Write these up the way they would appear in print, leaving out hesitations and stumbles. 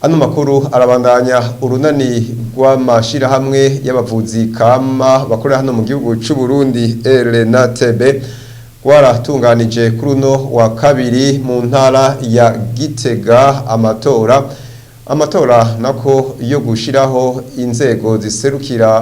Ano makuru arabandanya urunani rw'amashirahamwe y'abavuzi kama bakorera hano mu gihugu cy'u Burundi RNATB waratunganije kuri uno wa kabiri mu ntara ya Gitega amatora nako yo gushiraho inzego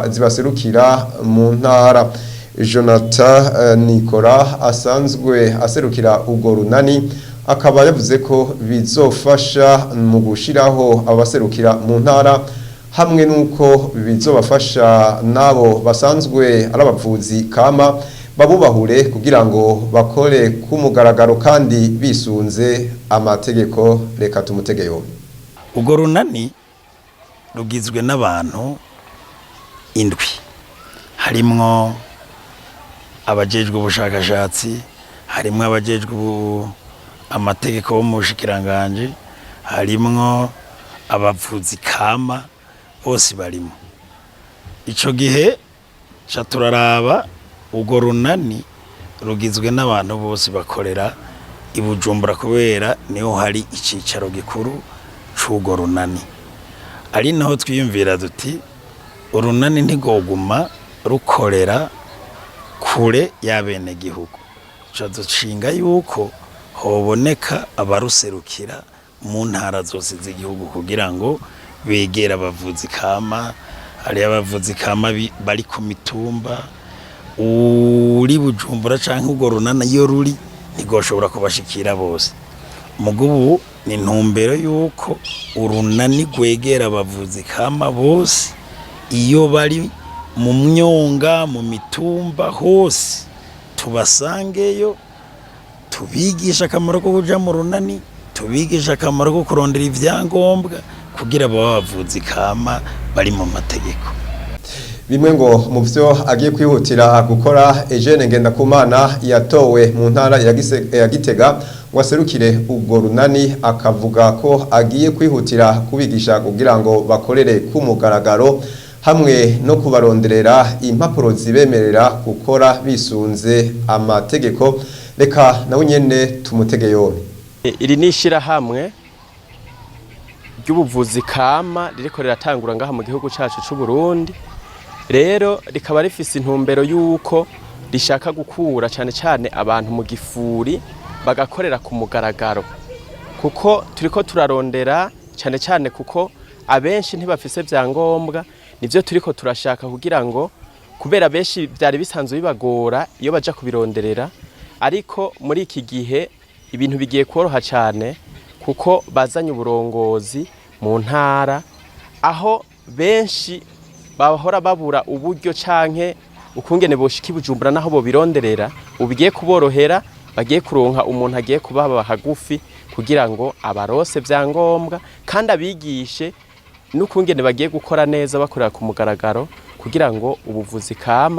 zibaserukira mu ntara. Jonathan Nikora asanzwe aserukira ubwo runani akaba yavuze ko bizofasha mu gushiraho abaserukira mu ntara hamwe nuko bizobafasha nabo basanzwe ari abavuzi kama babubahure kugira ngo bakore ku mugaragaro kandi bisunze amategeko. Reka tumutegeyo. Ubwo runani rugizwe n'abantu indwi, harimwo abajejwe ubushakashatsi, harimwo abajejwe amategeko mu bushikiranganje, harimwo abavuzi kama, bose barimo. Ico gihe ca turaraba ubwo runani rugizwe n'abantu bose bakorera i Bujumbura kubera niho hari icicaro gikuru c'ubwo runani. Ari naho twiyumvira duti urunani ntigoguma rukorera kure y'abene gihugu, ca dushinga yuko hoboneka abaruserukira mu ntara zose z'igihugu kugira ngo begera abavuzi kama. Hari abavuzi kama bari ku mitumba, uri Bujumbura canke ubwo runana iyo ruri ntigoshobora kubashikira bose. Mugubu ni ntumbero yuko urunani gwegera abavuzi kama bose iyo bari mu myonga, mu mitumba hose tubasangeyo, tubigisha akamaro ko kuja mu runani, tubigisha akamaro ko kurondera ivyangombwa kugira babavuzi kama bari mu mategeko. Bimwe ngo mu byo agiye kwihutira gukora, Eugene Ngendakumana yatowe mu ntara ya Gitega waserukire ubwo runani akavuga ko agiye kwihutira kubigisha kugira ngo bakorere ku mugaragaro hamwe no kubaronderera impapuro zibemerera gukora bisunze amategeko. Reka nawe nyene tumutegeyo. Iri nishira hamwe ry'ubuvuzi kama ririko riratangura ngaha mu gihugu cacu c'u Burundi. Rero rikaba rifise intumbero yuko rishaka gukura cyane cyane abantu mu gifuri bagakorera ku mugaragaro, kuko turiko turarondera cyane cyane kuko abenshi ntibafise vyangombwa. Nivyo turiko turashaka kugira ngo kubera benshi byari bisanzwe bibagora iyo baja kubironderera, ariko muri iki gihe ibintu bigiye koroha cyane kuko bazanye uburongozi mu ntara aho benshi bahora babura uburyo canke ukungene boshika Bujumbura naho bo bironderera. Ubigiye kuborohera, bagiye kuronka umuntu agiye kubaba hagufi kugira ngo abarose vyangombwa kandi abigishe n'ukungene bagiye gukora neza bakorera ku mugaragaro kugira ngo ubuvuzi kama